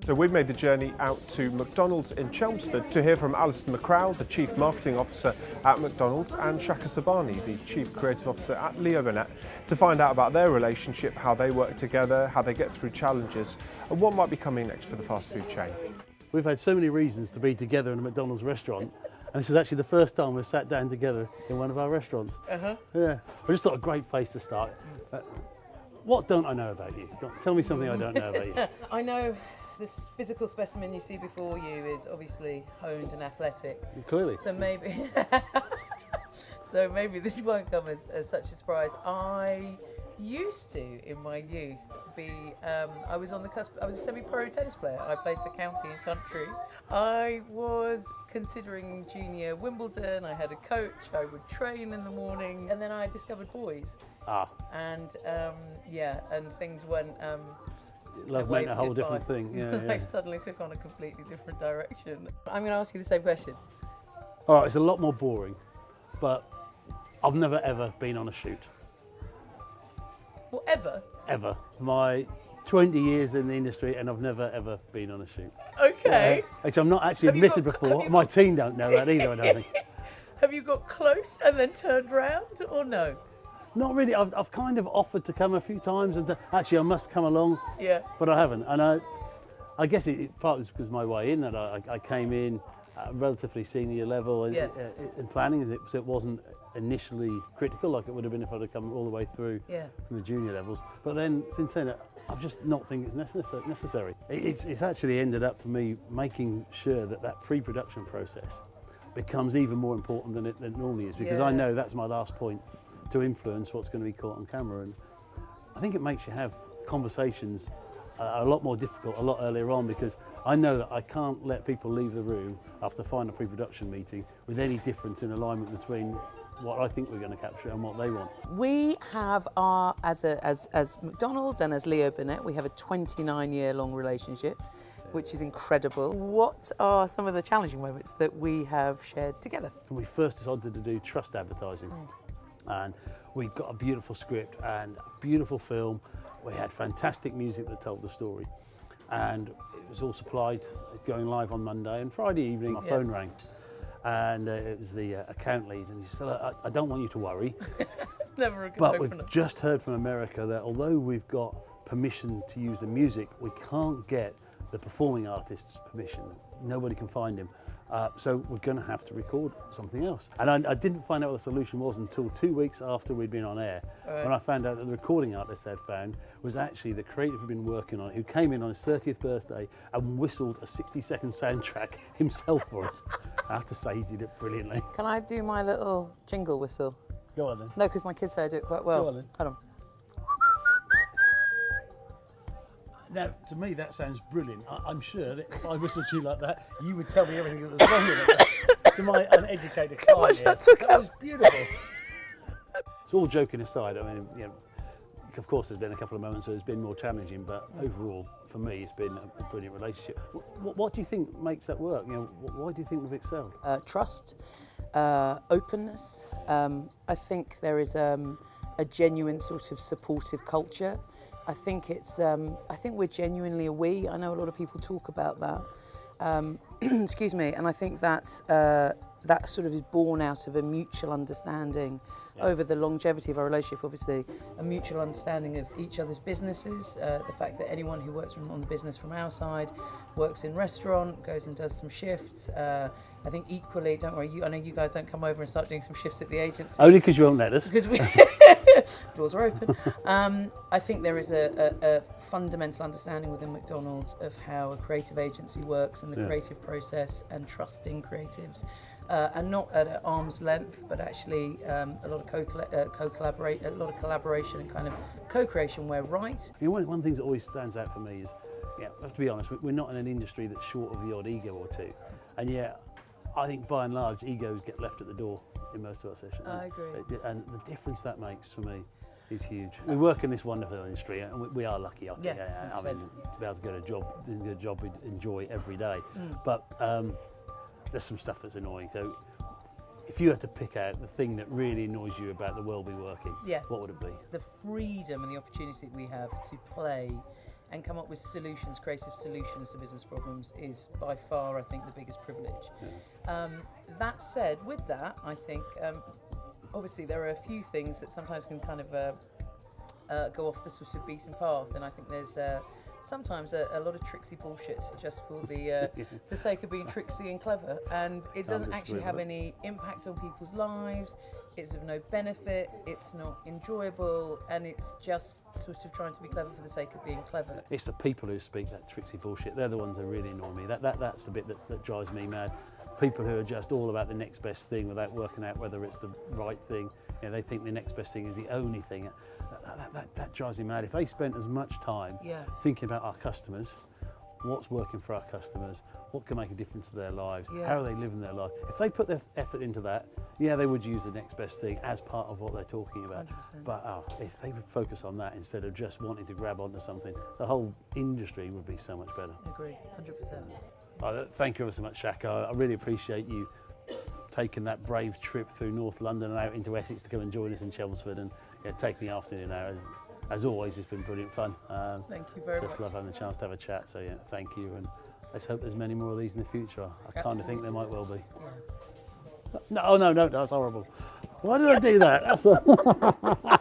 So we've made the journey out to McDonald's in Chelmsford to hear from Alistair Macrow, the Chief Marketing Officer at McDonald's, and Chaka Sobhani, the Chief Creative Officer at Burnett, to find out about their relationship, how they work together, how they get through challenges, and what might be coming next for the fast food chain. We've had so many reasons to be together in a McDonald's restaurant, and this is actually the first time we've sat down together in one of our restaurants. Yeah, I just thought a great place to start. What don't I know about you? Tell me something I don't know about you. I know this physical specimen you see before you is obviously honed and athletic. Clearly. So maybe, this won't come as such a surprise. I used to, in my youth, be. I was on the cusp. I was a semi-pro tennis player. I played for county and country. I was considering junior Wimbledon. I had a coach. I would train in the morning, and then I discovered boys. And and things went. Love meant a whole different thing. Yeah, Life suddenly took on a completely different direction. I'm going to ask you the same question. All right, it's a lot more boring, but I've never ever been on a shoot. Well, ever? Ever. My 20 years in the industry, and I've never ever been on a shoot. Okay. Which I'm not actually admitted before. My team don't know that either, I don't think. Have you got close and then turned round, or no? Not really. I've kind of offered to come a few times, and actually I must come along. Yeah. But I haven't, and I guess it partly was because of my way in that I came in at a relatively senior level in planning, so it wasn't initially critical like it would have been if I'd have come all the way through from the junior levels. But then since then, I've just not think it's necessary. It's actually ended up for me making sure that pre-production process becomes even more important than it normally is, because I know that's my last point to influence what's going to be caught on camera, and I think it makes you have conversations a lot more difficult a lot earlier on, because I know that I can't let people leave the room after the final pre-production meeting with any difference in alignment between what I think we're going to capture and what they want. We have our, as McDonald's and as Burnett, we have a 29-year-long relationship, which is incredible. What are some of the challenging moments that we have shared together? When we first decided to do trust advertising, and we got a beautiful script and a beautiful film. We had fantastic music that told the story, and it was all supplied, going live on Monday, and Friday evening my phone rang, and it was the account lead, and he said, I don't want you to worry, Never a good but opener. we've just heard from America that although we've got permission to use the music, we can't get the performing artist's permission. Nobody can find him. So we're going to have to record something else. And I didn't find out what the solution was until 2 weeks after we'd been on air, when I found out that the recording artist they'd found was actually the creative who'd been working on it, who came in on his 30th birthday and whistled a 60-second soundtrack himself for us. I have to say he did it brilliantly. Can I do my little jingle whistle? Go on then. No, because my kids say I do it quite well. Go on then. Hold on. Now, to me, that sounds brilliant. I'm sure that if I whistled to you like that, you would tell me everything that was wrong with it. To my uneducated How much that took that was beautiful. It's all joking aside. I mean, of course, there's been a couple of moments where it's been more challenging, but overall, for me, it's been a brilliant relationship. What do you think makes that work? Why do you think we've excelled? Trust, openness. I think there is a genuine sort of supportive culture. I think it's. I think we're genuinely a we. I know a lot of people talk about that. Excuse me, and I think that's that sort of is born out of a mutual understanding over the longevity of our relationship. Obviously, a mutual understanding of each other's businesses. The fact that anyone who works on the business from our side works in restaurant, goes and does some shifts. I think equally, don't worry. I know you guys don't come over and start doing some shifts at the agency. Only because you won't let us. Because doors are open. I think there is a fundamental understanding within McDonald's of how a creative agency works and the creative process, and trusting creatives, and not at arm's length, but actually a lot of collaboration and kind of co-creation where right. One of the things that always stands out for me is, I have to be honest, we're not in an industry that's short of the odd ego or two, and yet I think by and large egos get left at the door in most of our sessions. I agree. And the difference that makes for me is huge. We work in this wonderful industry, and we are lucky. I think. I mean, to be able to get a job we enjoy every day. But there's some stuff that's annoying. So if if you had to pick out the thing that really annoys you about the world we work in, Yeah. what would it be? The freedom and the opportunity that we have to play and come up with solutions, creative solutions to business problems is by far, I think, the biggest privilege. Yeah. That said, with that, I think obviously there are a few things that sometimes can kind of go off the sort of beaten path, and I think there's sometimes a lot of tricksy bullshit just for the sake of being tricksy and clever, and it doesn't actually have any impact on people's lives. It's of no benefit, it's not enjoyable, and it's just sort of trying to be clever for the sake of being clever. It's the people who speak that tricksy bullshit. They're the ones that really annoy me. That's the bit that drives me mad. People who are just all about the next best thing without working out whether it's the right thing. You know, they think the next best thing is the only thing. That drives me mad. If they spent as much time thinking about our customers, what's working for our customers, what can make a difference to their lives, how are they living their life. If they put their effort into that, they would use the next best thing as part of what they're talking about. 100%. But if they would focus on that instead of just wanting to grab onto something, the whole industry would be so much better. Agree, 100%. Thank you ever so much, Chaka. I really appreciate you taking that brave trip through North London and out into Essex to come and join us in Chelmsford and taking the afternoon out. As always, it's been brilliant fun. Thank you very much. Just love having the chance to have a chat, so thank you, and let's hope there's many more of these in the future. I kind of think there might well be. Yeah. No, that's horrible. Why did I do that?